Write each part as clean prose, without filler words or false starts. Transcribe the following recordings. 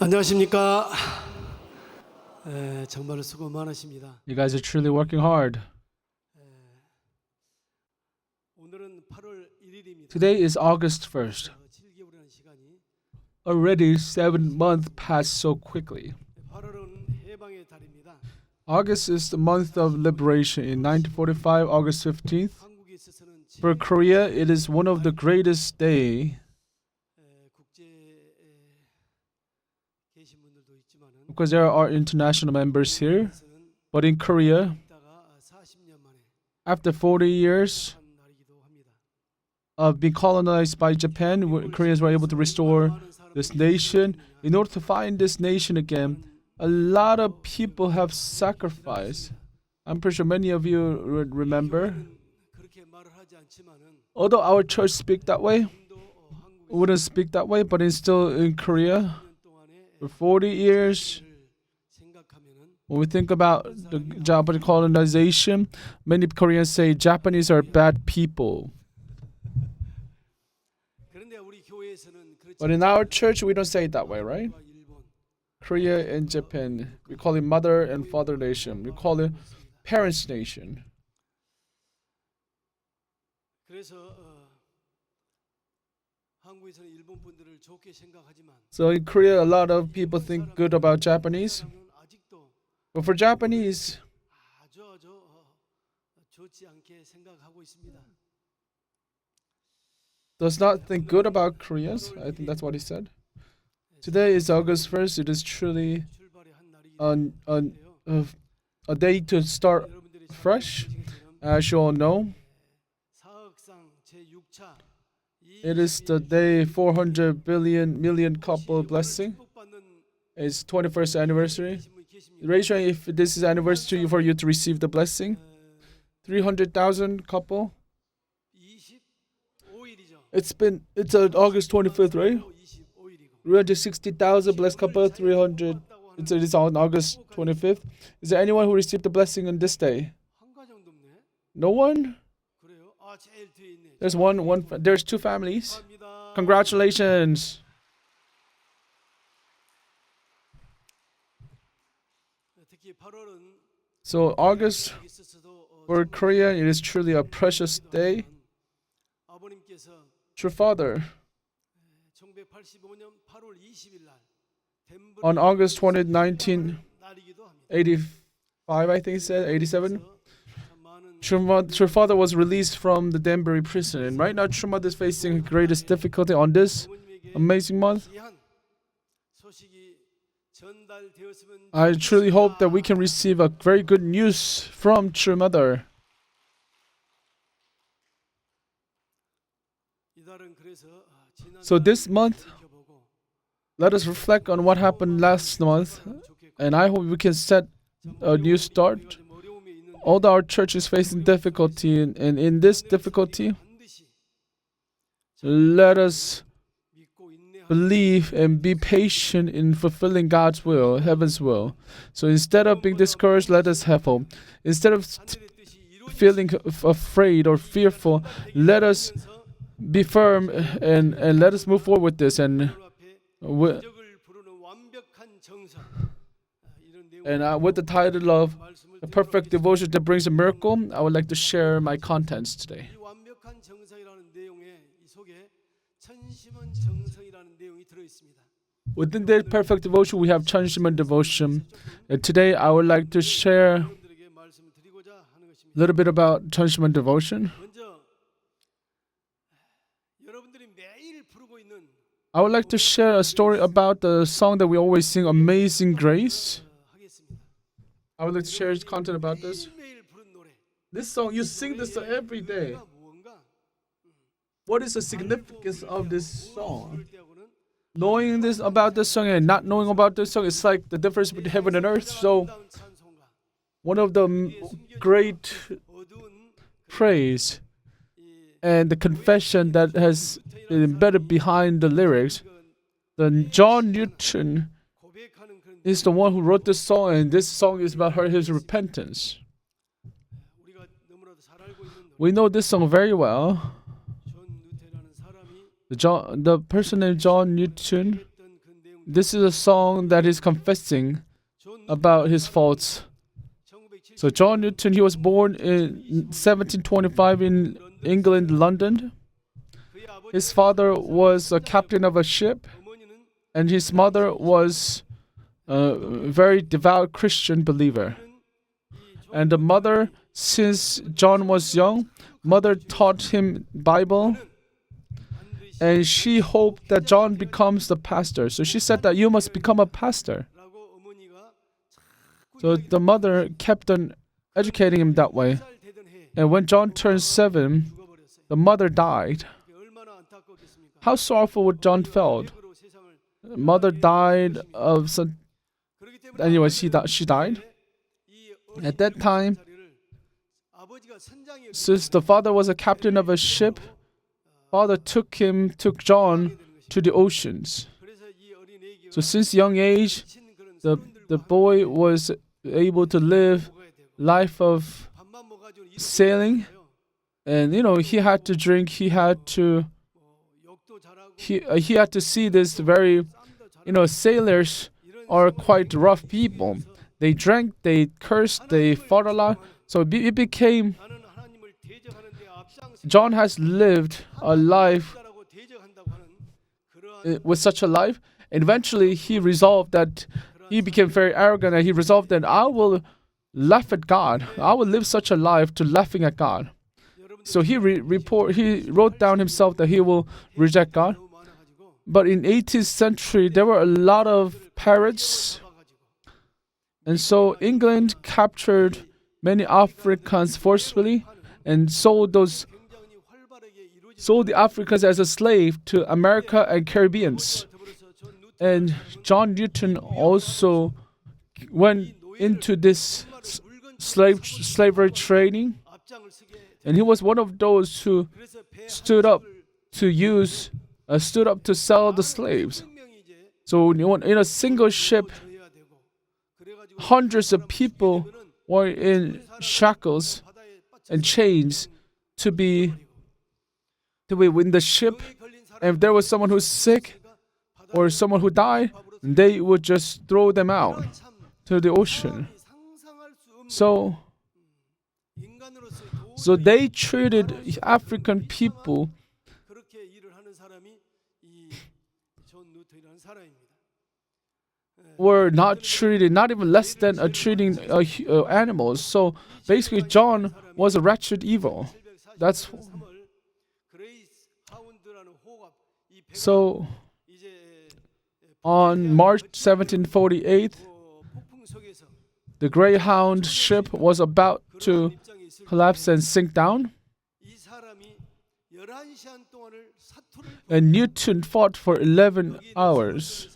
안녕하십니까. 정말 수고 많으십니다. You guys are truly working hard. 오늘은 8월 1일입니다. Today is August 1st. 7개월이라는 시간이 Already 7 months passed so quickly. 8월은 해방의 달입니다. August is the month of liberation. In 1945, August 15th, 한국에 있어서는 for Korea, it is one of the greatest day. 국제에 계신 분들도 있지만은 Because there are international members here. But in Korea, 있다가 40년 만에 after 40 years 한 날이기도 합니다. of being colonized by Japan, Koreans were able to restore this nation. In order to find this nation again, a lot of people have sacrificed. I'm pretty sure many of you would remember. 그렇게 말을 하지 않지만은 Although our church speak that way, 또 한국에 wouldn't speak that way, but it's still in Korea, 10년 동안에 for 40 years, 생각하면은 when we think about the Japanese colonization, many Koreans say Japanese are bad people. 그런데 우리 교회에서는 그렇지 But in our church, we don't say it that way, right? 않고 일본 Korea and Japan, we call it mother and father nation. We call it parents nation. 그래서 한국에서는 일본 분들을 좋게 생각하지만 So in Korea, a lot of people think good about Japanese. 사람은 아직도 But for Japanese, 아주 좋지 않게 생각하고 있습니다. does not think good about Koreans. I think that's what he said. Today is August 1st. It is truly 출발의 한 날이기도 한데요. a day to start 여러분들이 fresh. 아시겠지만 As you all know, 사억상 제6차 it is the day 400 million couple blessing. It's 21st anniversary. Raise your hand if this is anniversary for you to receive the blessing. 300,000 couple. 25일이죠. It's August 25th, right? 25일이고 360,000 blessed couple. 300. It's on August 25th. Is there anyone who received the blessing on this day? 한 가정도 없네. No one. 그래요? 제일 뒤에 있네. There's there's two families. 축하합니다. Congratulations. 특히 8월은 So August 있었어도 for Korea, it is truly a precious day. 아버님께서 True Father, 1985년 8월 20일 날 덴버리 on August 20th, 날이기도 합니다. 1985, I think he said, 87, 참 많은 True Father was released from the Danbury prison. And right now, True Mother is facing greatest difficulty on this 부모님에게 amazing month. 귀한 소식이 전달되었으면 I truly hope that we can receive a very good news from True Mother. 이달은 그래서 지난 So this month, 지켜보고 let us reflect on what happened last month. 좋겠고 And I hope we can set a new start. 좀 어려움이 있는데 Although our church is facing difficulty, and in this difficulty, 반드시 let us 믿고 인내하고 believe and be patient in fulfilling God's will, heaven's will. So instead of being discouraged, let us have hope. Instead of 반대됐듯이 이루어질 feeling afraid or fearful, let us be firm and let us move forward with this. And 앞에 적을 부르는 완벽한 정성 이런 내용 with the title of 말씀을 A Perfect Devotion That Brings a Miracle, I would like to share my contents today. 이 완벽한 정성이라는 내용에 이 속에 천심은 정성이라는 내용이 들어 있습니다. Within the Perfect Devotion, we have Cheonshimon Devotion. And today, I would like to share 여러분들에게 말씀을 드리고자 하는 a 것입니다. little bit about Cheonshimon Devotion. 먼저 여러분들이 매일 부르고 있는 I would like to share a story about the song that we always sing, Amazing Grace. 하겠습니다. I would like to share content about this. 매일매일 부른 노래. This song, you sing this song every day. 의미가 무언가? What is the significance of this song? 부를 때하고는 Knowing this about this song and not knowing about this song is like the difference between heaven and earth. So, 아름다운 찬송가. one of the great 어두운 praise 이 and the confession that has been embedded behind the lyrics, then John Newton 고백하는 그런 is the one who wrote this song, and this song is about his repentance. 우리가 너무나도 잘 알고 있는 노래. We know this song very well. 존 누테라는 사람이 The person named John Newton 했던 그 내용 This is a song that is confessing about his faults. So John Newton, he was born in 1725 in England, London. His father was a captain of a ship, and his mother was a very devout Christian believer. And the mother, since John was young, mother taught him Bible, and she hoped that John becomes the pastor. So she said that you must become a pastor. So the mother kept on educating him that way. And when John turned 7, the mother died. How sorrowful would John felt? Mother died of some. Anyway, she died. At that time, since the father was a captain of a ship, father took John to the oceans. So since young age, the boy was able to live life of sailing, and he had to drink. He had to see this very, sailors are quite rough people. They drank, they cursed, they fought a lot. So it became. John has lived a life with such a life. And eventually, he resolved that he became very arrogant, and he resolved that I will laugh at God. I will live such a life to laughing at God. So he wrote down himself that he will reject God. But in 18th century, there were a lot of pirates. And so England captured many Africans forcefully and sold the Africans as a slave to America and Caribbeans. And John Newton also went into this slavery training, and he was one of those who stood up to sell the slaves. So in a single ship, hundreds of people were in shackles and chains to be in the ship. And if there was someone who's sick or someone who died, they would just throw them out to the ocean. So they treated African people were not even less than treating animals. So basically, John was a wretched evil. That's so. On March 1748, the Greyhound ship was about to collapse and sink down. And Newton fought for 11 hours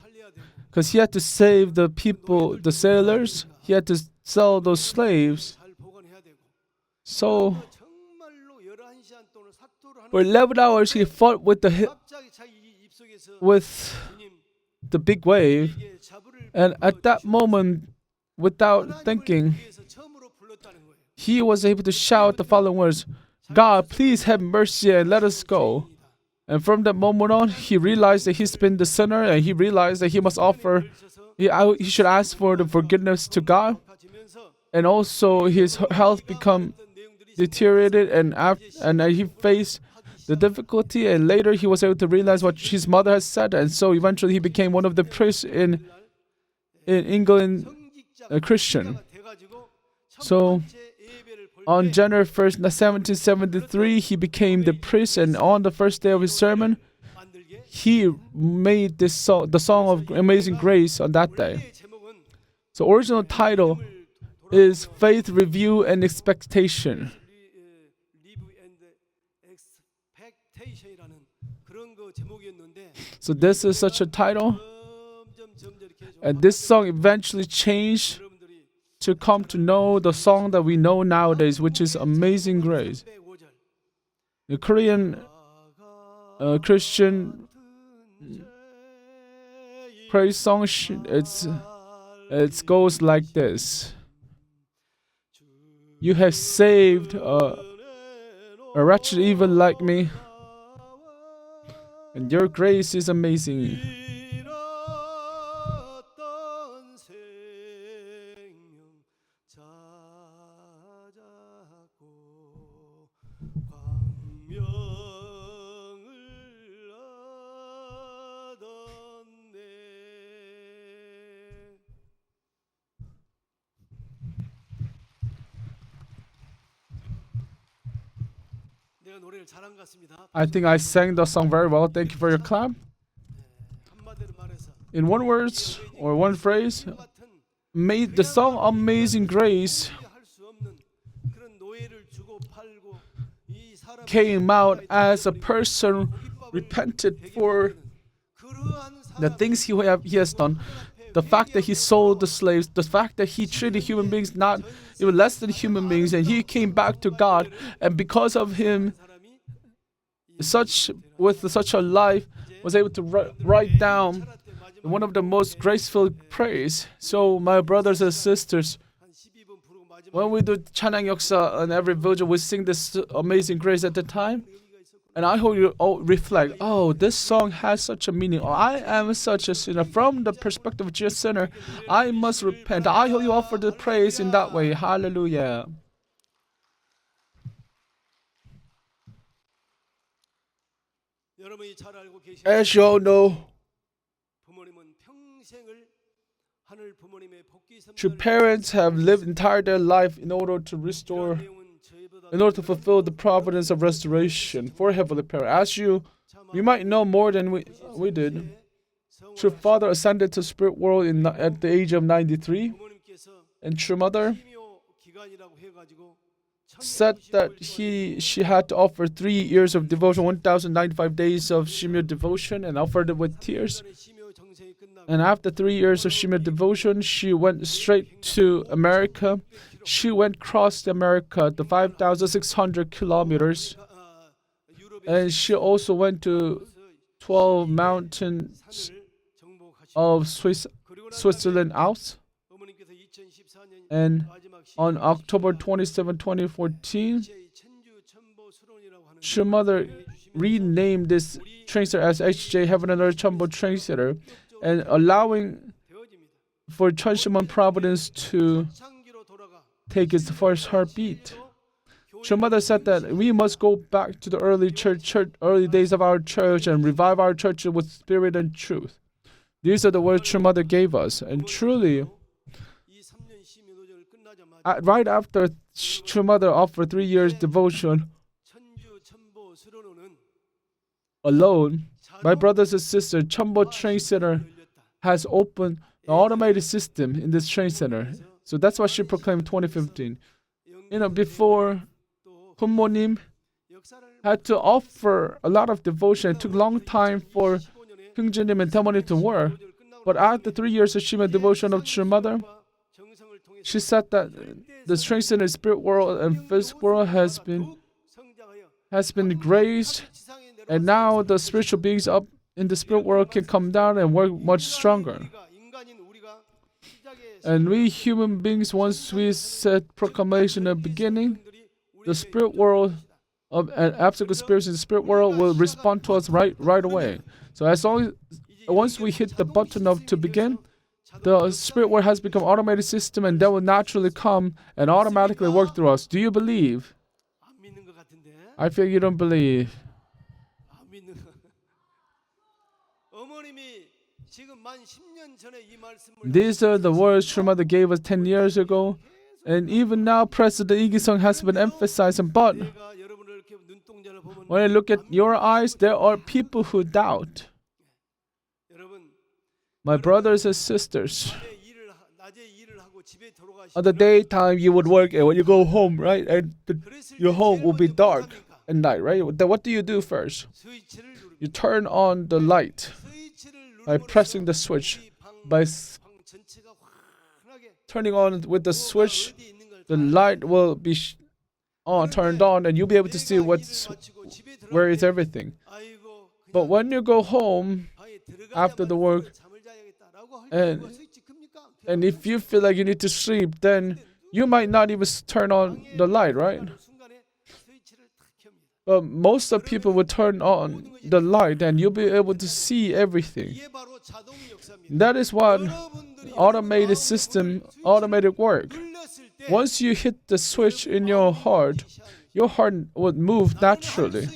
because he had to save the people, the sailors. He had to sell those slaves. So for 11 hours, he fought with the big wave, and at that moment, without thinking, he was able to shout the following words: "God, please have mercy and let us go." And from that moment on, he realized that he's been the sinner, and he realized that he should ask for the forgiveness to God. And also his health become deteriorated, and he faced the difficulty, and later he was able to realize what his mother has said, and so eventually he became one of the priests in England, a Christian. So on January 1st, 1773, he became the priest, and on the first day of his sermon, he made the song of Amazing Grace on that day. So original title is Faith, Review, and Expectation. So this is such a title, and this song eventually changed to come to know the song that we know nowadays, which is Amazing Grace. The Korean Christian praise song, it goes like this: "You have saved a wretched evil like me, and your grace is amazing. 제가 노래를 잘한 것 같습니다. I think I sang the song very well. Thank you for your clap. 한마디로 말해서 In one word or one phrase, made the song Amazing Grace 할수 없는 그런 노예를 주고 팔고 이 사람 came out as a person repented for 그러한 the things he has done. The fact that he sold the slaves, the fact that he treated human beings not even less than human beings, and he came back to God, and because of him, with such a life, was able to write down one of the most graceful praise. So, my brothers and sisters, when we do 찬양 역사 on every vigil, we sing this Amazing Grace at the time. And I hope you all reflect, oh, this song has such a meaning. Oh, I am such a sinner. From the perspective of just sinner, I must repent. I hope you offer the praise in that way. Hallelujah. 여러분이 잘 알고 계신 As you all know, 부모님은 평생을 하늘 부모님의 복귀 true parents have lived entire their life in order to fulfill the providence of restoration for heavenly parents. As you might know more than we did. True father ascended to spirit world at the age of 93, and true mother said that she had to offer 3 years of devotion, 1,095 days of Shimyo devotion, and offered it with tears. And after 3 years of Shimyo devotion, she went straight to America. She went across America, the 5,600 kilometers, and she also went to 12 mountains of Switzerland Alps. And on October 27, 2014, her mother renamed this train center as HJ Heaven and Earth CheonBo Train Center, and allowing for Cheonsimon Providence to take its first heartbeat. Her mother said that we must go back to the early days of our church and revive our church with spirit and truth. These are the words her mother gave us, and truly, right after her mother offered 3 years devotion alone, my brothers and sisters, CheonBo Train Center has opened an automated system in this train center. So that's what she proclaimed in 2015. Before, Hummonim had to offer a lot of devotion. It took a long time for Hyungjunim and Tamonim to work. But after 3 years of Shima devotion of her mother, she said that the strength in the spirit world and physical world has been graced, and now the spiritual beings up in the spirit world can come down and work much stronger. And we human beings, once we said proclamation at the beginning, the spirit world and absolute spirits in the spirit world will respond to us right away. So once we hit the button of to begin, the spirit world has become automated system, and that will naturally come and automatically work through us. Do you believe? I feel you don't believe. These are the words your mother gave us 10 years ago, and even now President Lee Gi-sung has been emphasizing. But when I look at your eyes, there are people who doubt. My brothers and sisters, at the daytime you would work, and when you go home, right, and your home will be dark at night, right? Then what do you do first? You turn on the light by pressing the switch. By turning on with the switch, the light will be turned on, and you'll be able to see where is everything. But when you go home after the work, and if you feel like you need to sleep, then you might not even turn on the light, right? But most of people will turn on the light, and you'll be able to see everything. That is what automated system, automated work. Once you hit the switch in your heart would move naturally.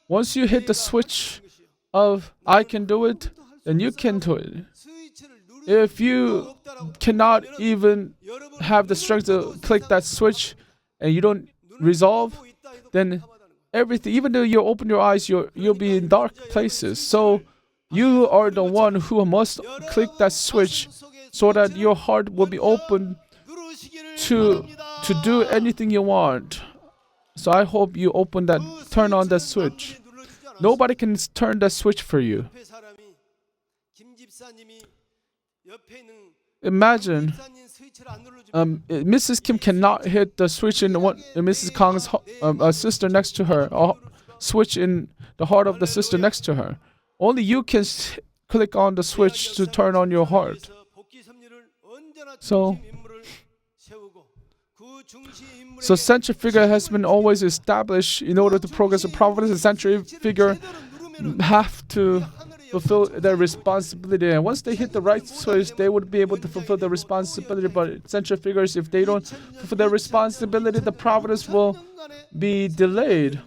Once you hit the switch of I can do it, then you can do it. If you cannot even have the strength to click that switch and you don't resolve, then everything, even though you open your eyes, you'll be in dark places. So you are the one who must click that switch so that your heart will be open to do anything you want. So I hope you turn on that switch. Nobody can turn that switch for you. Imagine Mrs. Kim cannot hit the switch in Mrs. Kang's sister next to her, or switch in the heart of the sister next to her. Only you can click on the switch to turn on your heart. So central figure has been always established in order to progress the Providence. The central figure have to fulfill their responsibility, and once they hit the right switch, they would be able to fulfill their responsibility. But central figures, if they don't fulfill their responsibility, the Providence will be delayed.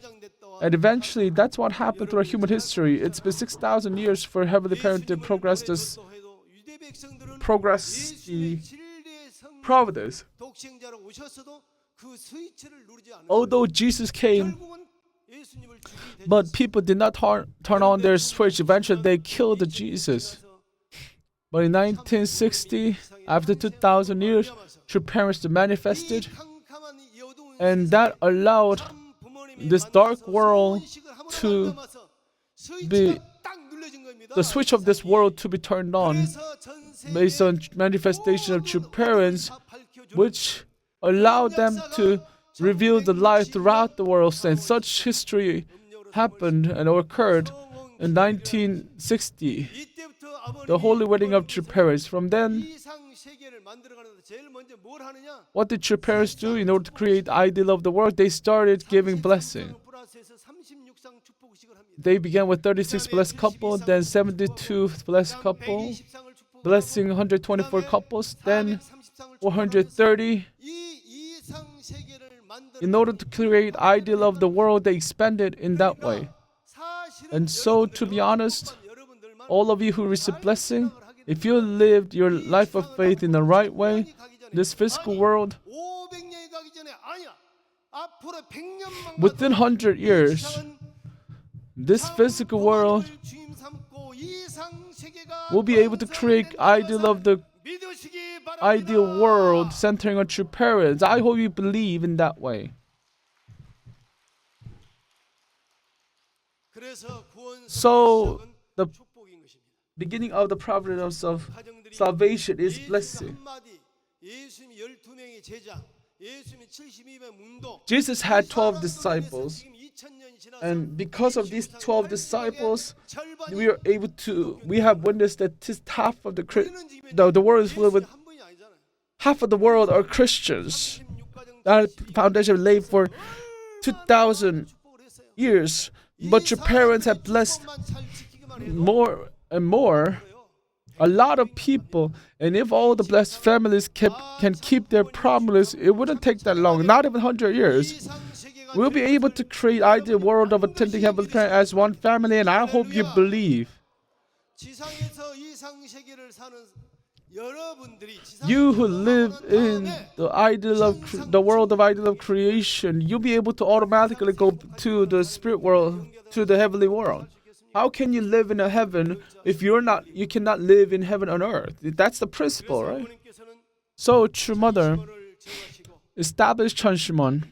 And eventually, that's what happened throughout human history. It's been 6,000 years for Heavenly Parent to progress the Providence. Although Jesus came, but people did not turn on their switch. Eventually, they killed Jesus. But in 1960, after 2,000 years, true parents manifested, and that allowed this dark world to be the switch of this world to be turned on based on manifestation of true parents, which allowed them to reveal the light throughout the world. And such history happened and occurred in 1960, the holy wedding of true parents. From then, what did true parents do in order to create ideal of the world? They started giving blessing. They began with 36 blessed couples, then 72 blessed couple, blessing 124 couples, then 430. In order to create ideal of the world, they expanded in that way. And so, to be honest, all of you who receive blessing, if you lived your life of faith in the right way, this physical world, within 100 years, this physical world will be able to create ideal of the ideal world centering on true parents. I hope you believe in that way. So the beginning of the providence of salvation is blessing. Jesus had 12 disciples, and because of these 12 disciples, we have witnessed that half of the world is filled with, half of the world are Christians. That foundation laid for 2,000 years, but your parents have blessed more and more, a lot of people. And if all the blessed families can keep their promise, it wouldn't take that long, not even 100 years. We'll be able to create ideal world of attending Heavenly Parent as one family, and I hope you believe. You who live in the world of ideal of creation, you'll be able to automatically go to the spirit world, to the heavenly world. How can you live in a heaven if you cannot live in heaven on earth? That's the principle, right? So, True Mother established CheonBo,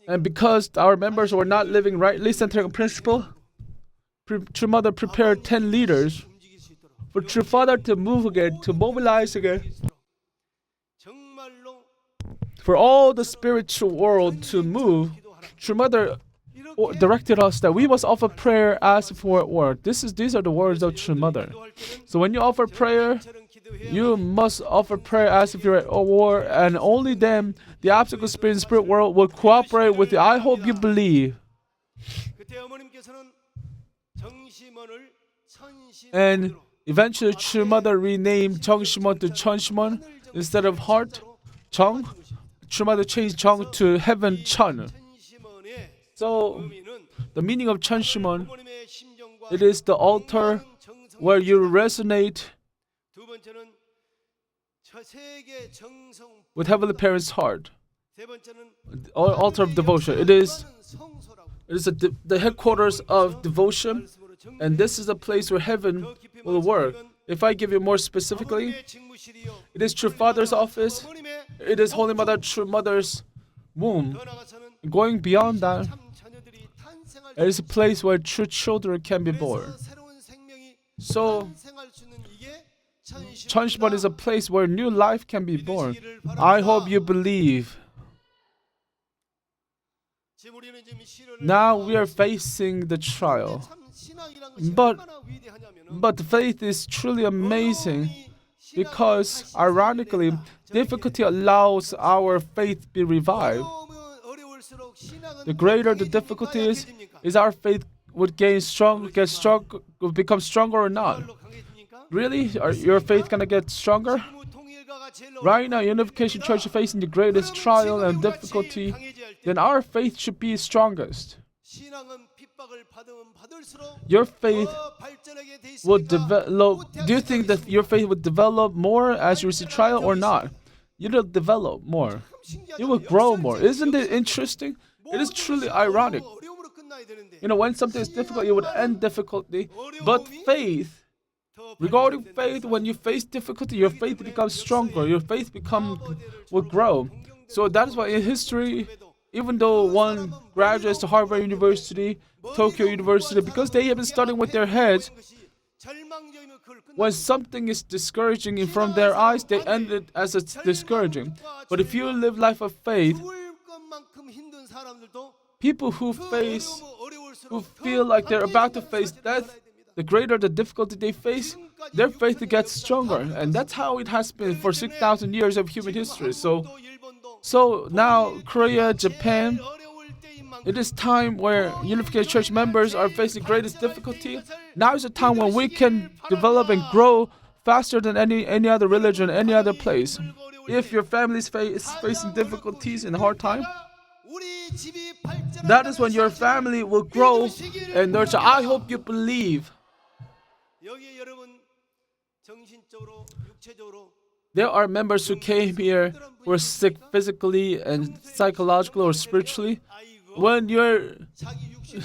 and because our members were not living rightly centering on principle, True Mother prepared 10 leaders for True Father to move again, to mobilize again, for all the spiritual world to move. True Mother directed us that we must offer prayer as for a word. These are the words of True Mother. So when you offer prayer, you must offer prayer as if you're at war, and only then the obstacle spirit world will cooperate with you. I hope you believe. And eventually, True Mother renamed 정심원 to 천심원 instead of heart, 정. True Mother changed 정 to heaven, 천. So, the meaning of 천심원, it is the altar where you resonate 세계 정성 with Heavenly Parent's heart. 세 번째는 Altar of devotion. It is 성소라고 the headquarters of devotion, and this is a place where heaven will work. If I give you more specifically, 어머님의 직무실이요. it is True Father's office. 어머님의 It is Holy Mother, True Mother's womb. 더 나아가서는 Going beyond that, 참 자녀들이 탄생할 it is a place where true children can be born. 그래서 새로운 생명이 So, 탄생할 수 있는 이게 CheonBo is a place where new life can be born. I hope you believe. 지금 우리는 지금 이 시련을 Now we are facing the trial. 참 신앙이란 것이 But- 얼마나 위대하냐면은 But faith is truly amazing because, ironically, difficulty allows our faith be revived. 어려울수록 신앙은 The greater the difficulty is our faith would would become stronger or not. Really? Are your faith gonna get stronger? Right now, Unification Church is facing the greatest trial and difficulty. Then our faith should be strongest. Your faith will develop. Do you think that your faith would develop more as you receive trial or not? It'll develop more. It will grow more. Isn't it interesting? It is truly ironic. You know, when something is difficult, it would end difficulty. But faith, regarding faith, when you face difficulty, your faith becomes stronger. Your faith will grow. So that is why in history, even though one graduates to Harvard University, Tokyo University, because they have been studying with their heads, when something is discouraging in front of their eyes, they end it as it's discouraging. But if you live life of faith, people who feel like they're about to face death, the greater the difficulty they face, their faith gets stronger. And that's how it has been for 6,000 years of human history. So now Korea, Japan, it is time where Unification Church members are facing greatest difficulty. Now is the time when we can develop and grow faster than any other religion, any other place. If your family is facing difficulties and hard time, that is when your family will grow and nurture. I hope you believe. There are members who came here who are sick physically and psychologically or spiritually. When you're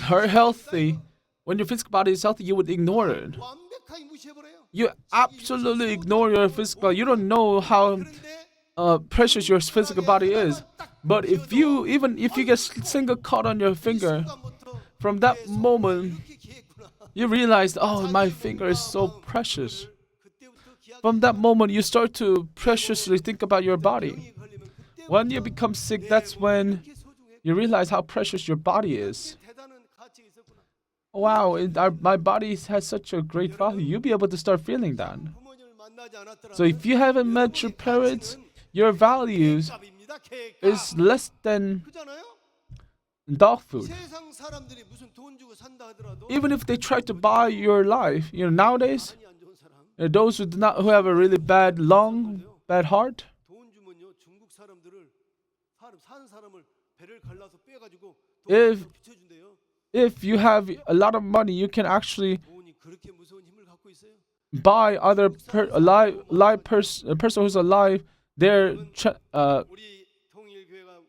healthy, when your physical body is healthy, you would ignore it. You absolutely ignore your physical body. You don't know how precious your physical body is. But even if you get single cut on your finger, from that moment, you realize, oh, my finger is so precious. From that moment, you start to preciously think about your body. When you become sick, that's when you realize how precious your body is. Wow, my body has such a great value. You'll be able to start feeling that. So if you haven't met your parents, your values is less than dog food. Even if they try to buy your life, nowadays, those who have a really bad lung, bad heart, if you have a lot of money, you can actually buy a person who's alive, their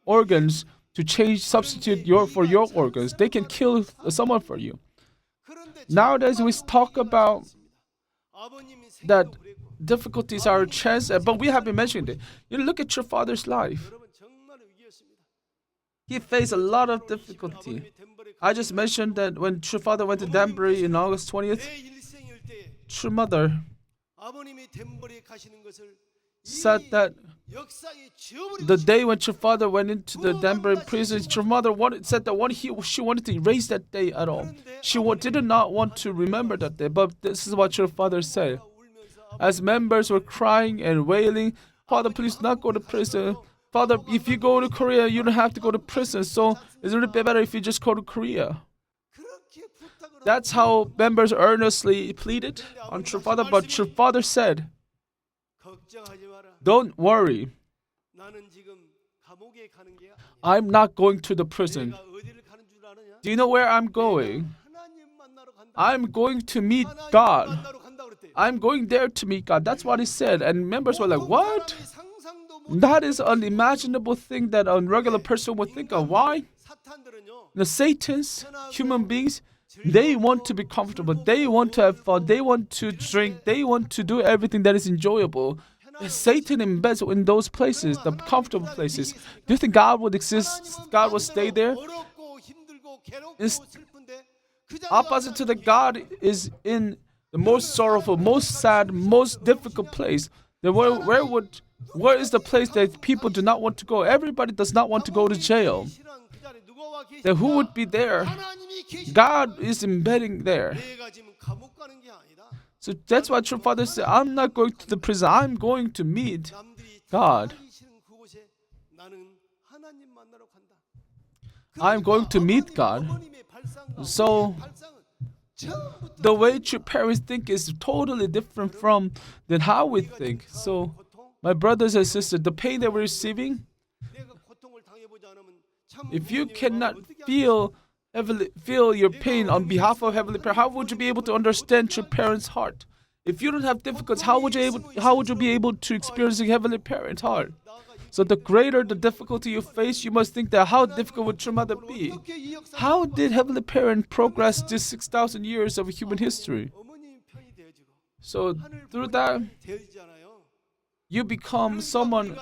organs to substitute for your organs. They can kill someone for you. Nowadays, we talk about that difficulties are a chance, but we have been mentioning it. Look at your father's life. He faced a lot of difficulty. I just mentioned that when True Father went to Danbury in August 20th, True Mother said that the day when True Father went into the Danbury prison, True Mother said that she wanted to erase that day at all. She did not want to remember that day, but this is what True Father said. As members were crying and wailing, Father, please do not go to prison. Father, if you go to Korea, you don't have to go to prison, so it's really better if you just go to Korea. That's how members earnestly pleaded on True Father, but True Father said, don't worry. I'm not going to the prison. Do you know where I'm going? I'm going to meet God. I'm going there to meet God. That's what he said. And members were like, what? That is an unimaginable thing that a regular person would think of. Why? The Satans, human beings, they want to be comfortable. They want to have fun. They want to drink. They want to do everything that is enjoyable. Satan embeds in those places, the comfortable places. Do you think God would exist? God would stay there? It's opposite to the God is in the most sorrowful, most sad, most difficult place. Then where is the place that people do not want to go? Everybody does not want to go to jail. Then who would be there? God is embedding there. So that's why true fathers say, I'm not going to the prison. I'm going to meet God. I'm going to meet God. So the way true parents think is totally different from than how we think. So my brothers and sisters, the pain that we're receiving, if you cannot feel your pain on behalf of Heavenly Parent, how would you be able to understand your parent's heart? If you don't have difficulties, how would you be able to experience Heavenly Parent's heart? So the greater the difficulty you face, you must think that how difficult would your mother be? How did Heavenly Parent progress this 6,000 years of human history? So through that, you become someone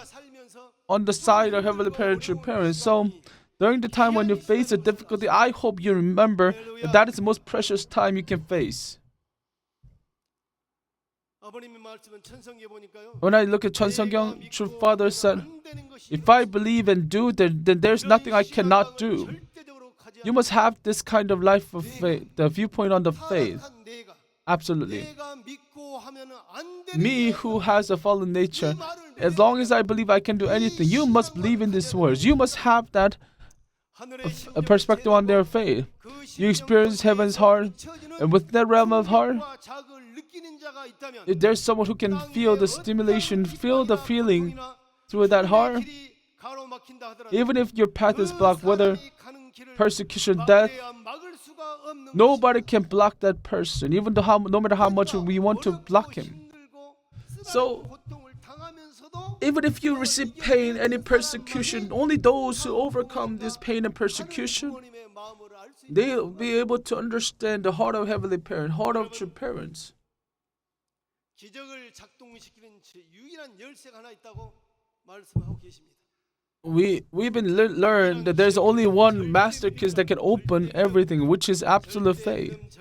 on the side of Heavenly Parent, your parents. So during the time when you face a difficulty, I hope you remember that that is the most precious time you can face. When I look at 천성경, true father said, if I believe and do, then there's nothing I cannot do. You must have this kind of life of faith, the viewpoint on the faith. Absolutely. Me who has a fallen nature, as long as I believe I can do anything, you must believe in these words. You must have that a perspective on their faith. You experience heaven's heart, and with that realm of heart, if there's someone who can feel the stimulation, feel the feeling through that heart, even if your path is blocked, whether persecution, death, nobody can block that person, even though no matter how much we want to block him. So, even if you receive pain, any persecution, only those who overcome this pain and persecution, they'll be able to understand the heart of Heavenly Parent, heart of true parents. We've been learned that there's only one master key that can open everything, which is absolute faith.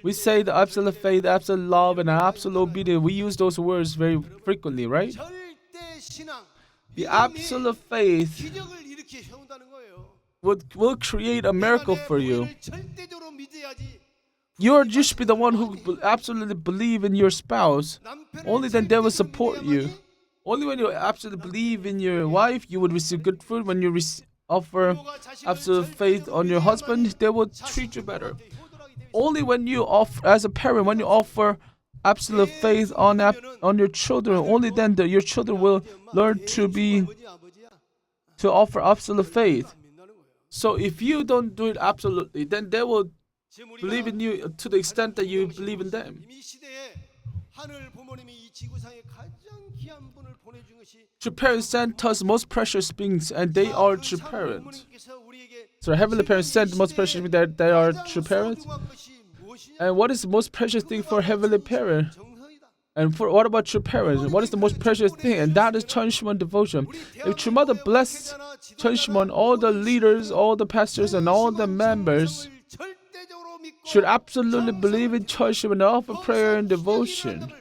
We say the absolute faith, absolute love, and absolute obedience. We use those words very frequently, right? The absolute faith will create a miracle for you. You should be the one who absolutely believe in your spouse. Only then they will support you. Only when you absolutely believe in your wife, you would receive good fruit. When you offer absolute faith on your husband, they will treat you better. Only when you offer, as a parent, when you offer absolute faith on your children, only then your children will learn to offer absolute faith. So if you don't do it absolutely, then they will believe in you to the extent that you believe in them. True parents sent us most precious beings, and they are true parents. So Heavenly Parents sent the most precious beings that they are true parents. And what is the most precious thing for Heavenly Parent? And for what about true parents? What is the most precious thing? And that is 천심원 devotion. If True Mother blessed 천심원, all the leaders, all the pastors, and all the members should absolutely believe in 천심원 and offer prayer and devotion.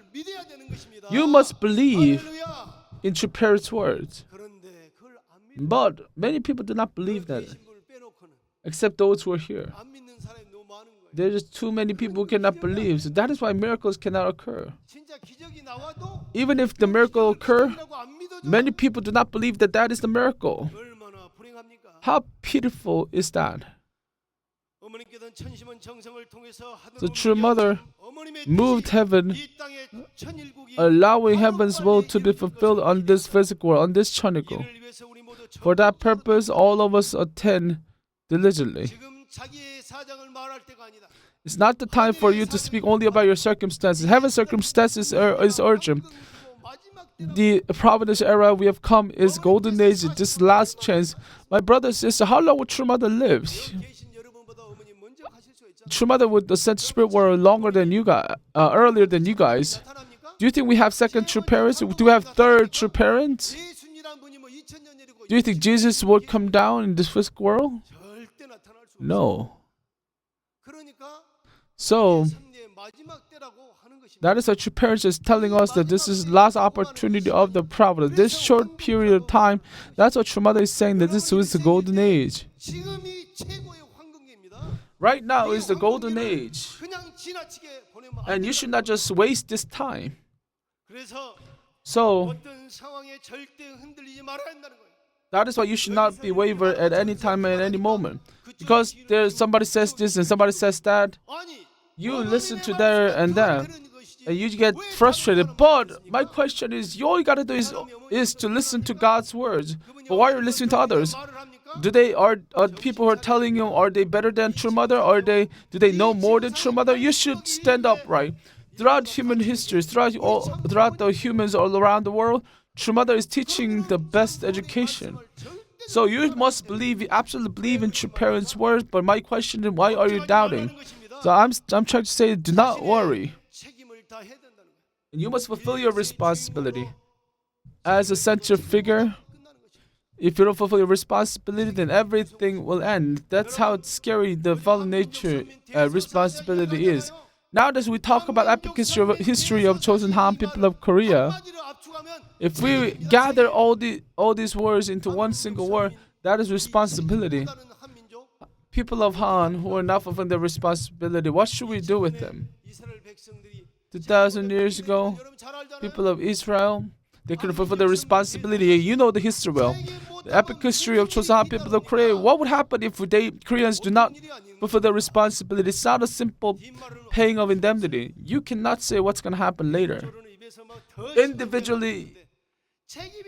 You must believe in True Parents' words. But many people do not believe that, except those who are here. There's just too many people who cannot believe. So that is why miracles cannot occur. Even if the miracle occurs, many people do not believe that that is the miracle. How pitiful is that? The True Mother moved heaven, allowing heaven's will to be fulfilled on this physical world, on this 천이고. For that purpose, all of us attend diligently. 자기의 사정을 말할 때가 아니다. It's not the time for you to speak only about your circumstances. Heaven's circumstances is urgent. The Providence era we have come is golden age, this last chance. My brother and sister, how long would True Mother live? 계신 여러분보다 어머니 먼저 가실 수 있잖아요. True Mother would ascend to spirit world longer than you guys, earlier than you guys. 나타납니까? Do you think we have second true parents? Do we have third true parents? 예수님이란 분이 뭐 2000년이고 Do you think Jesus would come down in this physical world? 절대 나타날 수 없어요. No. 그러니까 So, 삶의 마지막 때라고 하는 것입니다. that is what true parents is telling us, that this is last opportunity of the Providence. This short period of time, that's what True Mother is saying, that this is the golden age. 지금이 최고의 황금기입니다. Right now is the golden age. 그냥 지나치게 보내면 안 And you should not just waste this time. 그래서 So, 어떤 상황에 절대 흔들리지 말아야 한다는 거예요. that is why you should not be wavered at any time and any moment. Because there's somebody says this and somebody says that, 아니, you listen to there and that, and you get frustrated. But my question is, all you gotta do is to listen to God's words. But why are you listening to others? Do they are people who are telling you, are they better than True Mother? Or do they know more than True Mother? You should stand upright. Throughout human history, throughout the humans all around the world, True Mother is teaching the best education. So you must believe, absolutely believe in True Parents' words. But my question is, why are you doubting? So I'm trying to say, do not worry. 책임을 다 해야 된다는 거예요. You must fulfill your responsibility. As a central figure, if you don't fulfill your responsibility, then everything will end. That's how scary the fallen nature responsibility is. Now that we talk about epic history of chosen Han people of Korea, 한마디로 압축하면 if we gather all these words into one single word, that is responsibility. 다른 한민족 People of Han who are not fulfilling their responsibility, what should we do with them? 이스라엘 백성들이 2,000 years ago, 여러분 잘 알잖아요. people of Israel, they couldn't fulfill their responsibility. You know the history well. The epic history of Chosun people of Korea. What would happen if Koreans do not fulfill their responsibility? It's not a simple paying of indemnity. You cannot say what's going to happen later. 저는 입에서 막 더 Individually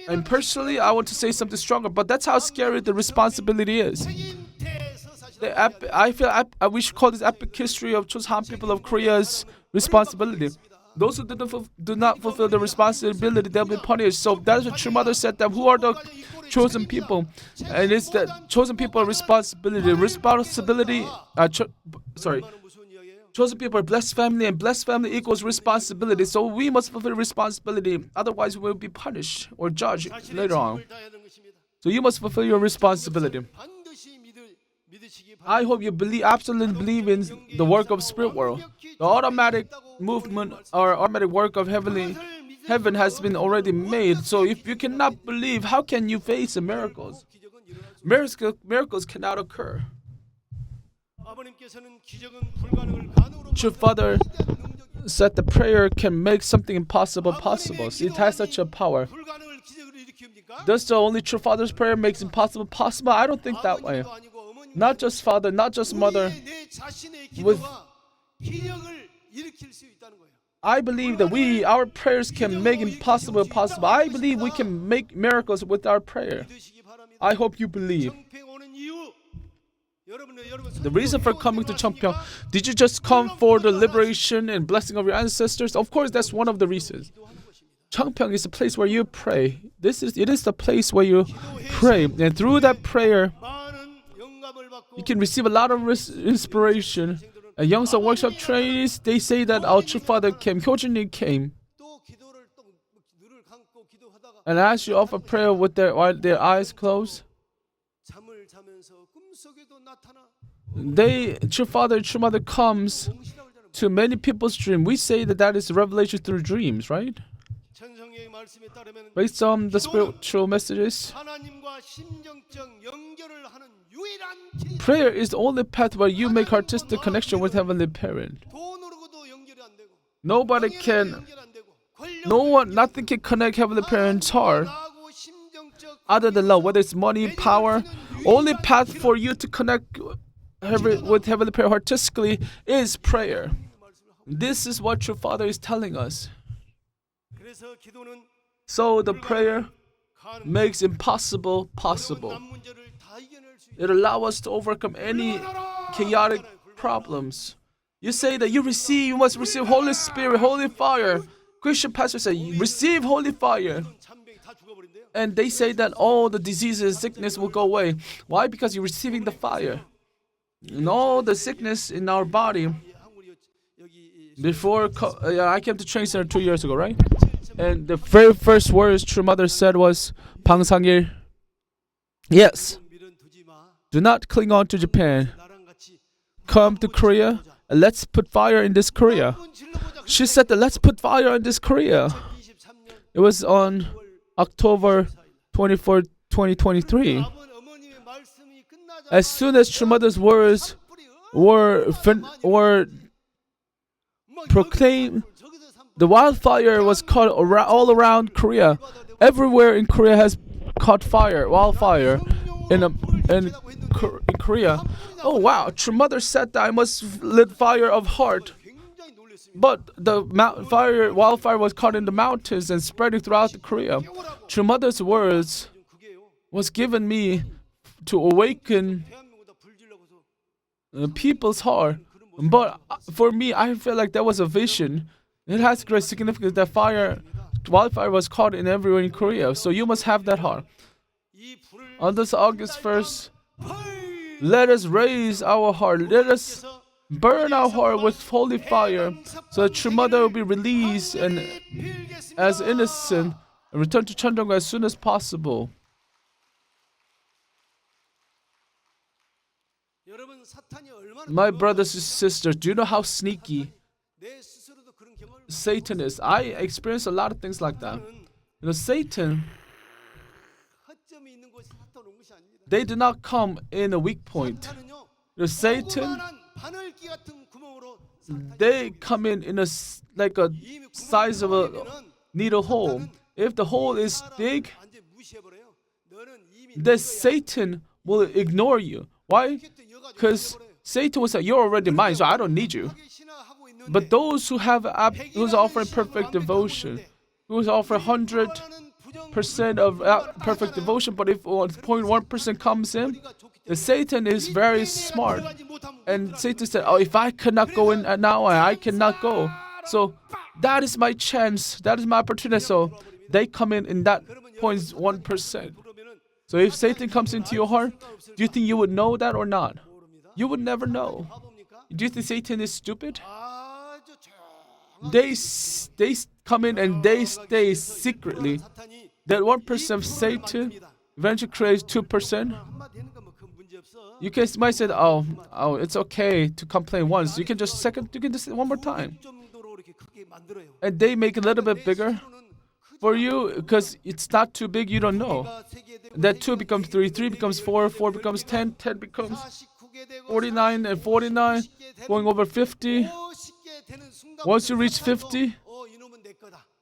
and personally, I want to say something stronger, but that's how scary the responsibility is. We should call this epic history of Chosun people of Korea's responsibility. Those who do not fulfill their responsibility, they'll be punished. So that is what True Mother said, that who are the chosen people? And it's the chosen people responsibility. Chosen people are blessed family, and blessed family equals responsibility. So we must fulfill responsibility. Otherwise, we will be punished or judged later on. So you must fulfill your responsibility. I hope you absolutely believe in the work of spirit world. The automatic movement or automatic work of heaven has been already made. So if you cannot believe, how can you face the miracles? Miracles cannot occur. True Father said the prayer can make something impossible possible. So it has such a power. Does the only True Father's prayer makes impossible possible? I don't think that way. Not just Father, not just Mother. I believe that our prayers can make impossible possible. I believe we can make miracles with our prayer. I hope you believe. The reason for coming to Cheonpyeong, did you just come for the liberation and blessing of your ancestors? Of course, that's one of the reasons. Cheonpyeong is the place where you pray. It is the place where you pray, and through that prayer, you can receive a lot of inspiration. At Youngson Workshop trainees, they say that our True Father came, Hyojun이 came. And as you offer prayer with their eyes closed, True Father, True Mother comes to many people's dream. We say that is revelation through dreams, right? Based on the spiritual messages, prayer is the only path where you make artistic connection with Heavenly Parent. Nothing can connect Heavenly Parent's heart other than love, whether it's money, power. Only path for you to connect with Heavenly Parent artistically is prayer. This is what True Father is telling us. So the prayer makes impossible possible. It allows us to overcome any chaotic problems. You say that you must receive Holy Spirit, Holy Fire. Christian pastors say, receive Holy Fire. And they say that all the diseases, sickness will go away. Why? Because you're receiving the fire. And all the sickness in our body. Before I came to training center 2 years ago, right? And the very first words True Mother said was, 방상일. Yes. Do not cling on to Japan. Come to Korea and let's put fire in this Korea. She said that let's put fire in this Korea. It was on October 24, 2023. As soon as True Mother's words were proclaimed, the wildfire was caught all around Korea. Everywhere in Korea has caught fire, wildfire in Korea. Oh wow, True Mother said that I must lit fire of heart. But the wildfire was caught in the mountains and spreading throughout Korea. True Mother's words was given me to awaken people's heart. But for me, I feel like that was a vision. It has great significance that wildfire was caught in everywhere in Korea. So you must have that heart. On this August 1st, let us raise our heart. Let us burn our heart with holy fire, so that True Mother will be released and as innocent and return to Cheonbong as soon as possible. My brothers and sisters, do you know how sneaky Satan is? I experienced a lot of things like that. You know, Satan, they do not come in a weak point. You know, Satan, they come in a like a size of a needle hole. If the hole is big, then Satan will ignore you. Why? Because Satan will say, "You're already mine, so I don't need you." But those who's offering perfect devotion, who's offering 100% of perfect devotion, but if 0.1% comes in, the Satan is very smart. And Satan said, "Oh, if I cannot go in now, I cannot go. So that is my chance. That is my opportunity." So they come in that 0.1%. So if Satan comes into your heart, do you think you would know that or not? You would never know. Do you think Satan is stupid? They come in and they stay secretly. That 1% of Satan eventually creates 2%. You might say, oh, it's okay to complain once. You can just say one more time. And they make it a little bit bigger for you because it's not too big, you don't know. That 2 becomes 3, 3 becomes 4, 4 becomes 10, 10 becomes 49 and 49, going over 50. Once you reach 50,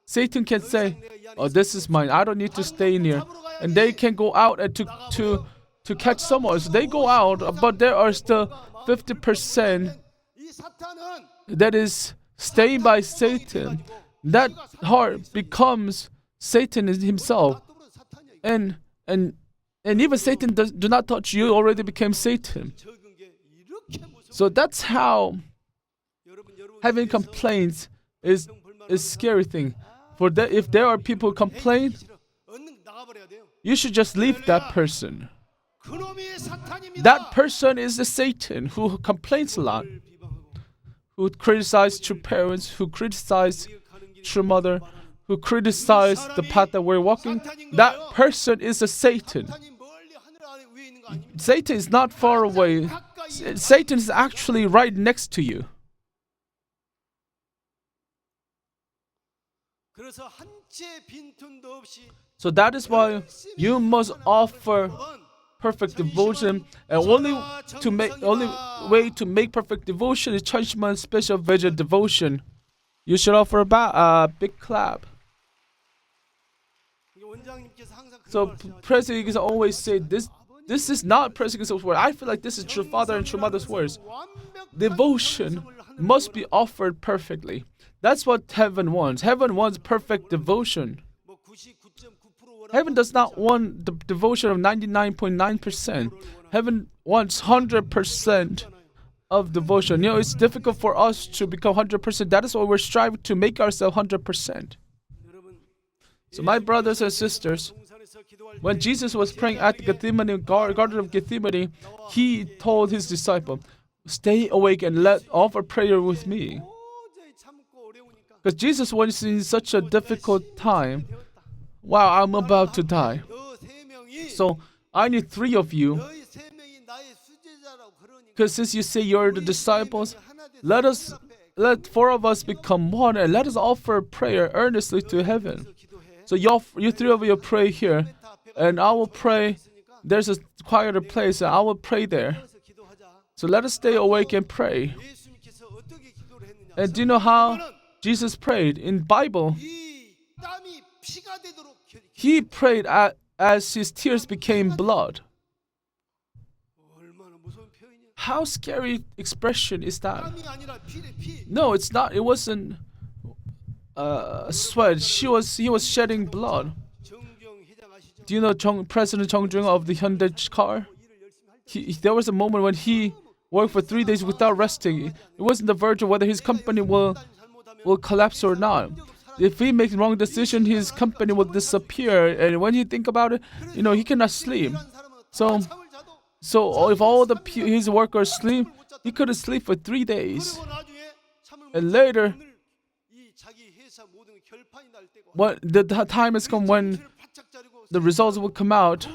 Satan can say, "Oh, this is mine. I don't need to stay in here." And they can go out and to catch someone. So they go out, but there are still 50% that is staying by Satan. That heart becomes Satan himself. And even Satan do not touch you, already became Satan. So that's how having complaints is a scary thing. If there are people who complain, you should just leave that person. That person is the Satan who complains a lot, who criticizes true parents, who criticize true mother, who criticize the path that we're walking. That person is a Satan. Satan is not far away. Satan is actually right next to you. So that is why you must offer perfect devotion, and only way to make perfect devotion is Cheonbong special visual devotion. You should offer a big clap. So President always say this is not President's word. I feel like this is True Father and True Mother's words. Devotion must be offered perfectly. That's what heaven wants. Heaven wants perfect devotion. Heaven does not want the devotion of 99.9%. Heaven wants 100% of devotion. It's difficult for us to become 100%. That is why we're striving to make ourselves 100%. So my brothers and sisters, when Jesus was praying at the Gethsemane, Garden of Gethsemane, he told his disciple, stay awake and offer prayer with me. Because Jesus was in such a difficult time. Wow, I'm about to die. So I need 3 of you. Because since you say you're the disciples, let 4 of us become one and let us offer prayer earnestly to heaven. So you 3 of you pray here, and I will pray. There's a quieter place, and I will pray there. So let us stay awake and pray. And do you know how Jesus prayed? In Bible, he prayed as his tears became blood. How scary expression is that? No, it's not. It wasn't sweat. He was shedding blood. Do you know President Chung Jung of the Hyundai car? There was a moment when he worked for 3 days without resting. It wasn't the verge of whether his company will collapse or not. If he makes wrong decision, his company will disappear. And when you think about it, he cannot sleep. So if all his workers sleep, he couldn't sleep for 3 days. And later, when the time has come when the results will come out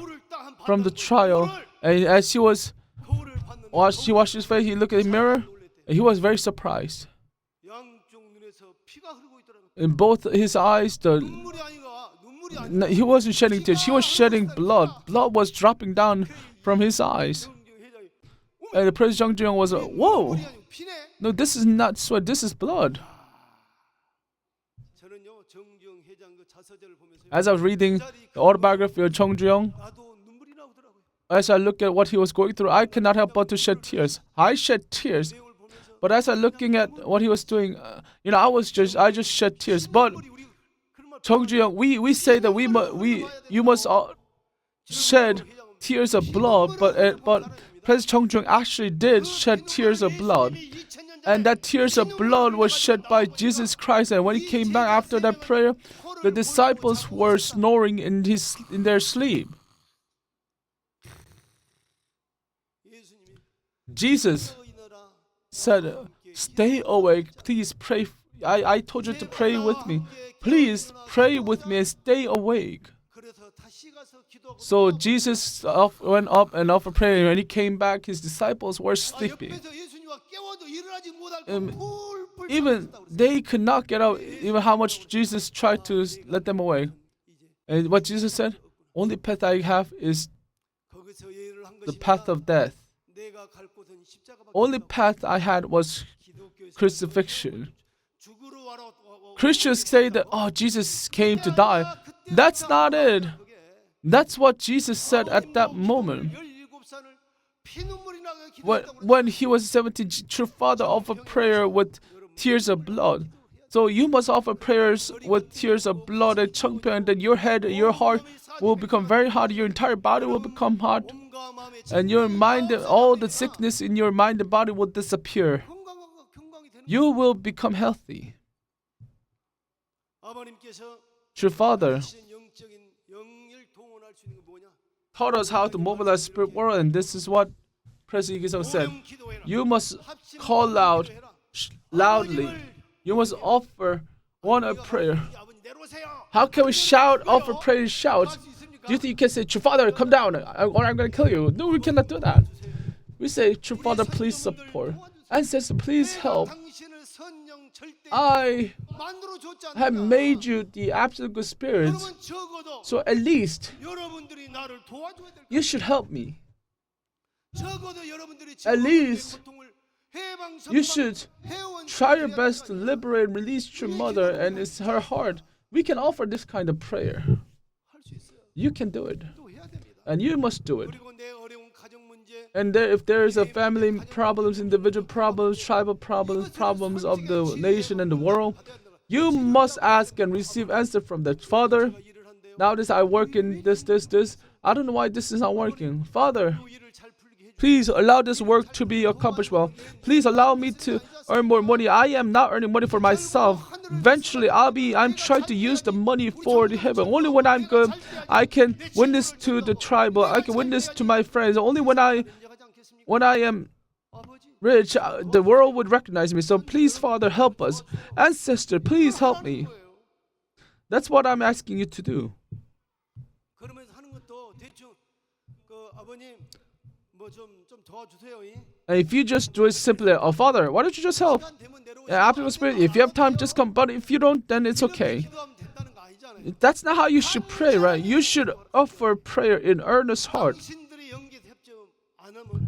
from the trial, and as he washed his face, he looked at the mirror, and he was very surprised. In both his eyes, he wasn't shedding tears, he was shedding blood. Blood was dropping down from his eyes. And the President Jung Jung was like, whoa! No, this is not sweat, this is blood. As I was reading the autobiography of Chung Jung, as I look at what he was going through, I cannot help but to shed tears. I shed tears. But as I looking at what he was doing, I just shed tears. But Chung Jung, we say that you must shed tears of blood, but President Chung Jung actually did shed tears of blood. And that tears of blood was shed by Jesus Christ. And when he came back after that prayer, the disciples were snoring in their sleep. Jesus said, stay awake, please pray. I told you to pray with me. Please pray with me and stay awake. So Jesus went up and offered prayer. And when he came back, his disciples were sleeping. Even they could not get out, even how much Jesus tried to let them away. And what Jesus said, only path I have is the path of death. Only path I had was crucifixion. Christians say that, Jesus came to die. That's not it. That's what Jesus said at that moment. When he was 17, true Father offered prayer with tears of blood. So you must offer prayers with tears of blood and chungpyo, and then your head and your heart will become very hot. Your entire body will become hot. And your mind, all the sickness in your mind and body will disappear. You will become healthy. True Father taught us how to mobilize spirit world, and this is what President Lee Gi-seong said. You must call loudly. You must offer a prayer. How can we offer prayer and shout? Do you think you can say, True Father, come down, or I'm going to kill you? No, we cannot do that. We say, True Father, please support. Ancestor, please help. I have made you the absolute good spirits. So at least you should help me. At least you should try your best to liberate and release your mother and it's her heart. We can offer this kind of prayer. You can do it. And you must do it. And if there is a family problems, individual problems, tribal problems of the nation and the world, you must ask and receive answer from the Father. Nowadays I work in this. I don't know why this is not working. Father, please allow this work to be accomplished well. Please allow me to earn more money. I am not earning money for myself. Eventually, I'm trying to use the money for the heaven. Only when I'm good, I can witness to the tribal. I can witness to my friends. Only when I am rich, the world would recognize me. So please, Father, help us. Ancestor, please help me. That's what I'm asking you to do. 그러면서 하는 것도 대충 그 아버님 좀 도와주세요. And if you just do it simply, oh Father, why don't you just help? After the Spirit, if you have time, just come. But if you don't, then it's okay. That's not how you should pray, right? You should offer prayer in earnest heart.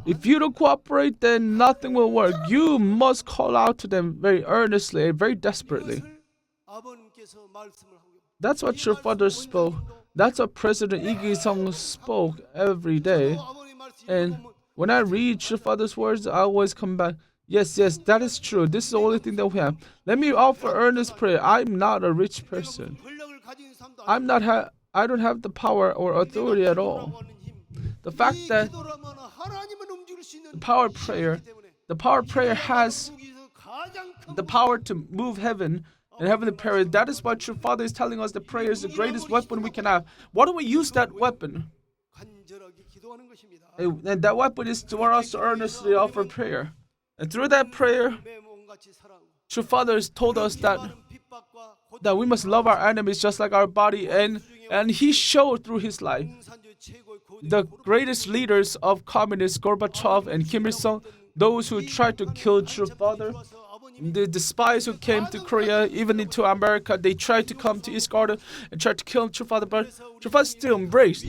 If you don't cooperate, then nothing will work. You must call out to them very earnestly, very desperately. That's what your father spoke. That's what President Lee Gi-sung spoke every day. And when I read your father's words, I always come back. Yes, that is true. This is the only thing that we have. Let me offer earnest prayer. I'm not a rich person. I don't have the power or authority at all. The fact that the power of prayer has the power to move heaven and heavenly prayer. That is why true Father is telling us that prayer is the greatest weapon we can have. Why don't we use that weapon? And that weapon is for us to earnestly offer prayer. And through that prayer, true Father has told us that we must love our enemies just like our body. And He showed through His life. The greatest leaders of communists, Gorbachev and Kim Il-sung, those who tried to kill true Father, the spies who came to Korea, even into America, they tried to come to East Garden and tried to kill true Father, but true Father still embraced.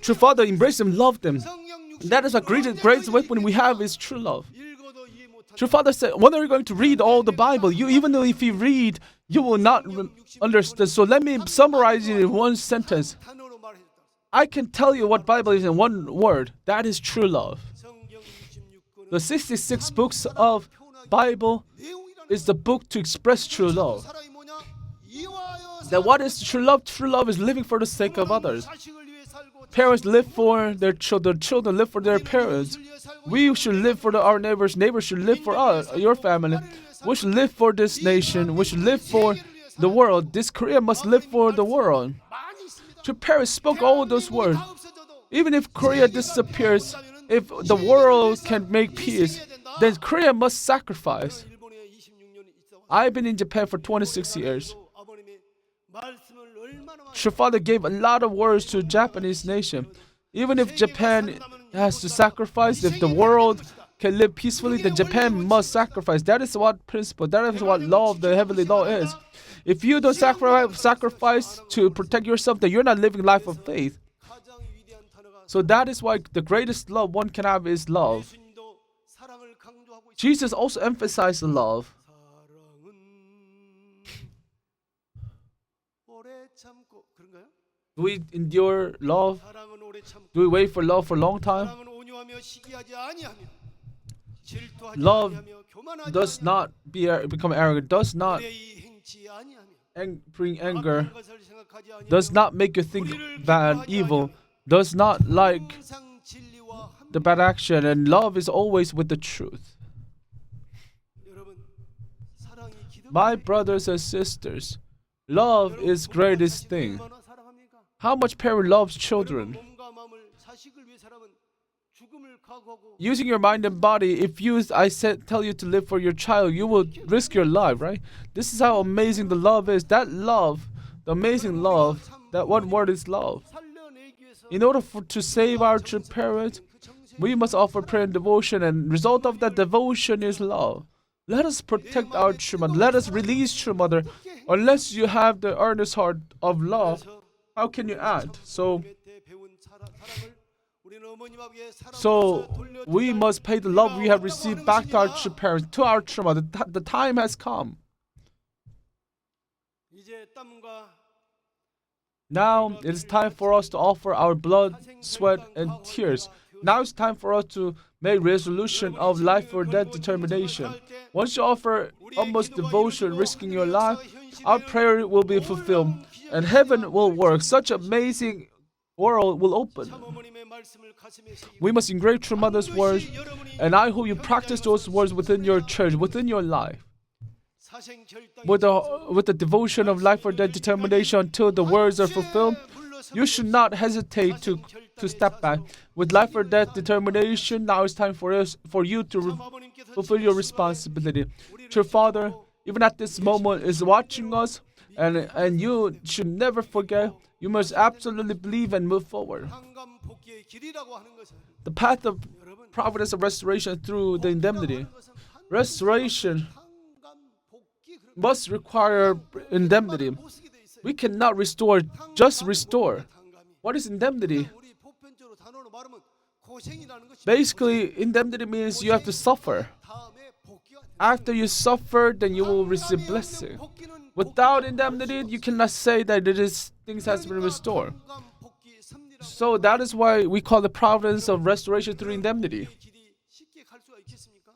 True Father embraced them, loved them. That is the greatest weapon we have is true love. True Father said, when are you going to read all the Bible? Even though if you read, you will not understand. So let me summarize it in one sentence. I can tell you what Bible is in one word. That is true love. The 66 books of Bible is the book to express true love. That what is true love? True love is living for the sake of others. Parents live for their children. Children live for their parents. We should live for our neighbors. Neighbors should live for us, your family. We should live for this nation. We should live for the world. This Korea must live for the world. True parents spoke all those words. Even if Korea disappears, if the world can make peace, then Korea must sacrifice. I've been in Japan for 26 years. True Father gave a lot of words to the Japanese nation. Even if Japan has to sacrifice, if the world can live peacefully, then Japan must sacrifice. That is what principle, that is what law of the heavenly law is. If you don't sacrifice to protect yourself, then you're not living life of faith. So that is why the greatest love one can have is love. Jesus also emphasized love. Do we endure love? Do we wait for love for a long time? Love does not become arrogant, does not bring anger, does not make you think bad, evil, does not like the bad action, and love is always with the truth. My brothers and sisters, love is greatest thing. How much parent loves children? Using your mind and body, if tell you to live for your child, you will risk your life, right? This is how amazing the love is. That love, the amazing love, that one word is love. In order to save our true parents, we must offer prayer and devotion, and result of that devotion is love. Let us protect our true mother. Let us release true mother. Unless you have the earnest heart of love, how can you act? So we must pay the love we have received back to our true parents, to our true mother. The time has come. Now it is time for us to offer our blood, sweat, and tears. Now it's time for us to make resolution of life or death determination. Once you offer utmost devotion, risking your life, our prayer will be fulfilled, and heaven will work. Such amazing world will open. We must engrave True Mother's words, and I hope you practice those words within your church, within your life. With the devotion of life or death determination until the words are fulfilled, you should not hesitate to step back. With life or death determination, now it's time for you to fulfill your responsibility. Your Father, even at this moment, is watching us, and you should never forget. You must absolutely believe and move forward. The path of providence of restoration through the indemnity. Restoration must require indemnity. We cannot restore, just restore. What is indemnity? Basically, indemnity means you have to suffer. After you suffer, then you will receive blessing. Without indemnity, you cannot say that things has been restored. So that is why we call the providence of restoration through indemnity.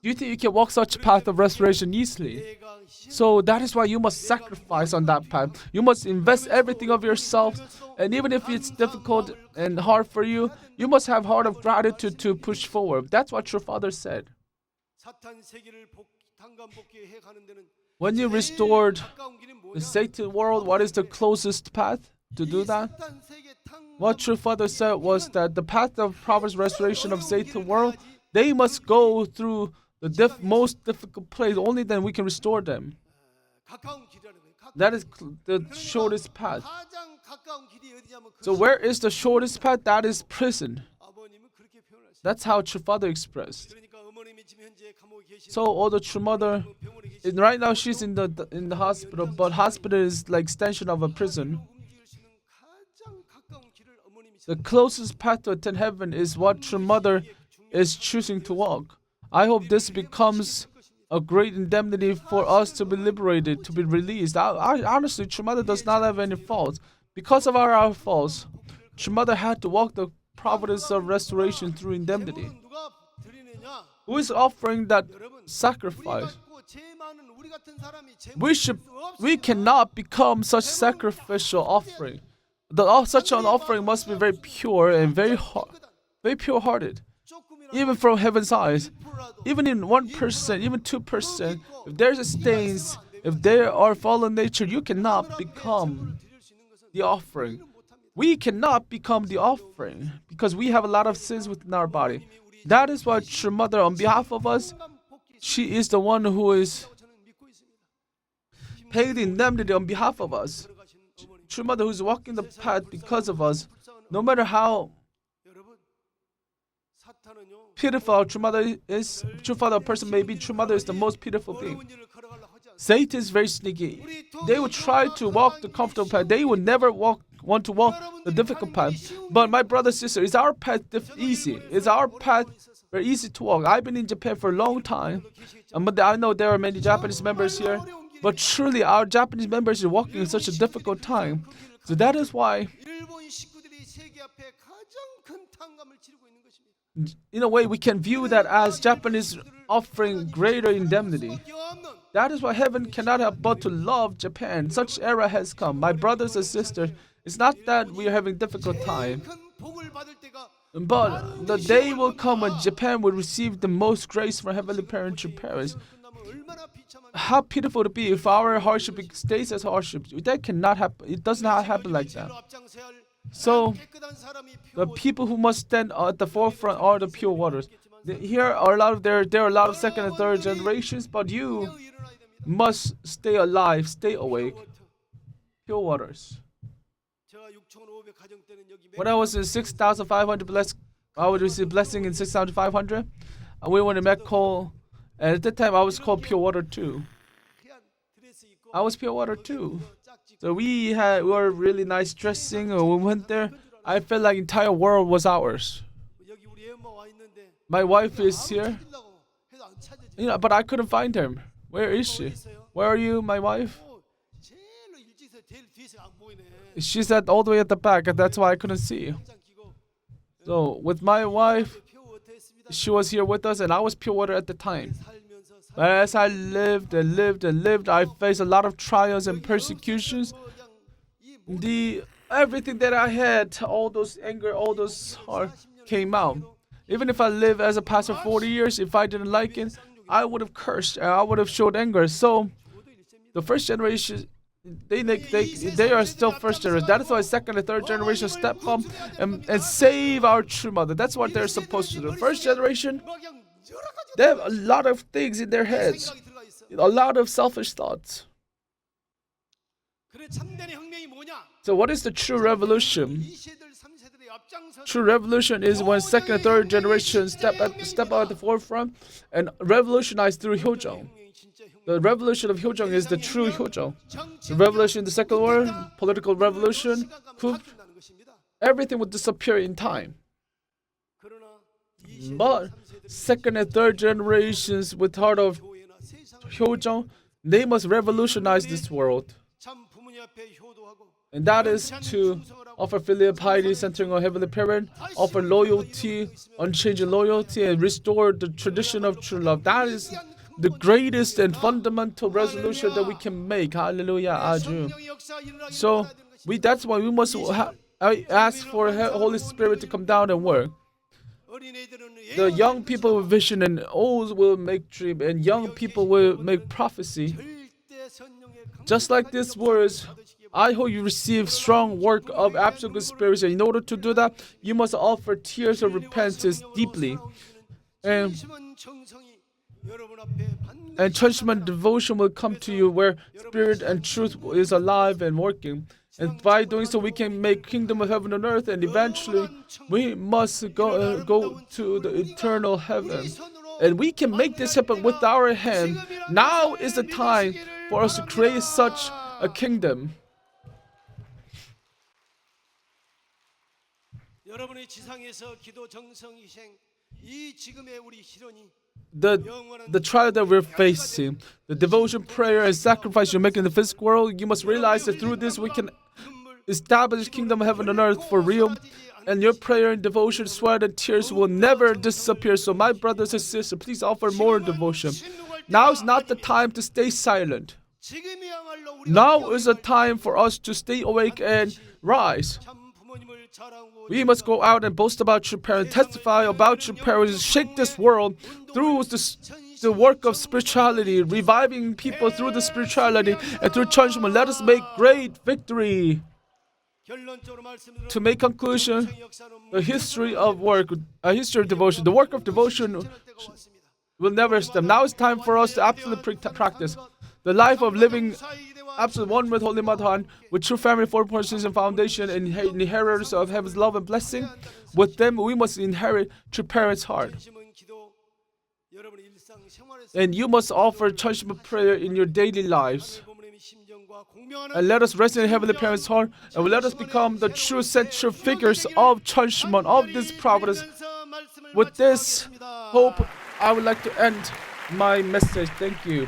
Do you think you can walk such a path of restoration easily? So that is why you must sacrifice on that path. You must invest everything of yourself, and even if it's difficult and hard for you, you must have heart of gratitude to push forward. That's what your Father said. When you restored the Satan world, what is the closest path to do that? What your Father said was that the path of providence restoration of Satan world, they must go through the most difficult place. Only then we can restore them. That is the shortest path. So where is the shortest path? That is prison. That's how True Father expressed. So although True Mother, right now she's in the hospital, but hospital is like extension of a prison. The closest path to attend heaven is what True Mother is choosing to walk. I hope this becomes a great indemnity for us to be liberated, to be released. Honestly, True Mother does not have any faults. Because of our faults, True Mother had to walk the providence of restoration through indemnity. Who is offering that sacrifice? We cannot become such sacrificial offering. Such an offering must be very pure and very pure-hearted. Even from heaven's eyes, even in 1%, even 2%, if there's a stains, if there are fallen nature, you cannot become the offering. We cannot become the offering because we have a lot of sins within our body. That is why True Mother, on behalf of us, she is the one who is paying the indemnity on behalf of us. True Mother who is walking the path because of us. No matter how pitiful True Mother is, True Father person may be, True Mother is the most pitiful being. Satan is very sneaky. They will try to walk the comfortable path. They will never want to walk the difficult path. But my brother, sister, is our path easy? Is our path very easy to walk? I've been in Japan for a long time, but I know there are many Japanese members here. But truly, our Japanese members are walking in such a difficult time. So that is why, in a way, we can view that as Japanese offering greater indemnity. That is why heaven cannot help but to love Japan. Such era has come. My brothers and sisters, it's not that we are having difficult time, but the day will come when Japan will receive the most grace from Heavenly Parent, True Parents. How pitiful to be if our hardship stays as hardship. That cannot happen. It does not happen like that. So, the people who must stand at the forefront are the pure waters. Here are there are a lot of second and third generations, but you must stay alive, stay awake. Pure waters. When I was in 6,500 I would receive blessing in 6,500. We went to Mecca, and at that time I was called pure water too. I was pure water too. So we were really nice dressing. When we went there, I felt like the entire world was ours. My wife is here, but I couldn't find her. Where is she? Where are you, my wife? She's all the way at the back, and that's why I couldn't see you. So with my wife, she was here with us, and I was pure water at the time. 살면서 But as I lived and lived and lived, I faced a lot of trials and persecutions. Everything that I had, all those anger, all those heart came out. Even if I lived as a pastor 40 years, if I didn't like it, I would have cursed and I would have showed anger. So the first generation, they are still first generation. That is why second and third generation step up and save our true mother. That's what they're supposed to do. First generation, they have a lot of things in their heads, a lot of selfish thoughts. 그래 참된 혁명이 뭐냐? So what is the true revolution? 2세들 3세들의 앞장서 True revolution is when second and third generation step out at the forefront and revolutionize through Hyojong. The revolution of Hyojong is the true Hyojong. The revolution in the Second World, political revolution, coup, everything would disappear in time. But second and third generations with heart of Hyojong, they must revolutionize this world. And that is to offer filial piety centering on Heavenly Parent, offer loyalty, unchanging loyalty, and restore the tradition of true love. That is the greatest and fundamental resolution that we can make. Hallelujah, Aju. So that's why we must ask for Holy Spirit to come down and work. The young people will vision and old will make dream, and young people will make prophecy. Just like these words, I hope you receive strong work of absolute spirit. And in order to do that, you must offer tears of repentance deeply. And judgment devotion will come to you where spirit and truth is alive and working. And by doing so, we can make kingdom of heaven on earth, and eventually we must go to the eternal heaven. And we can make this happen with our hand. Now is the time for us to create such a kingdom. 여러분의 지상에서 기도 정성 희생 이 지금의 우리 실현이 The trial that we're facing, the devotion, prayer, and sacrifice you're making in the physical world, you must realize that through this we can establish kingdom of heaven on earth for real. And your prayer and devotion, sweat and tears will never disappear. So my brothers and sisters, please offer more devotion. Now is not the time to stay silent. Now is the time for us to stay awake and rise. We must go out and boast about your parents, testify about your parents, shake this world through the work of spirituality, reviving people through the spirituality and through judgment. Let us make great victory. To make conclusion, the history of work, a history of devotion, the work of devotion will never stop. Now it's time for us to absolutely practice the life of living absolute one with Holy Mother, with true family, 4 persons and foundation, and inheritors of heaven's love and blessing. With them, we must inherit true parents' heart. And you must offer judgment prayer in your daily lives. And let us rest in Heavenly Parents' heart, and let us become the true central figures of judgment of this providence. With this hope, I would like to end my message. Thank you.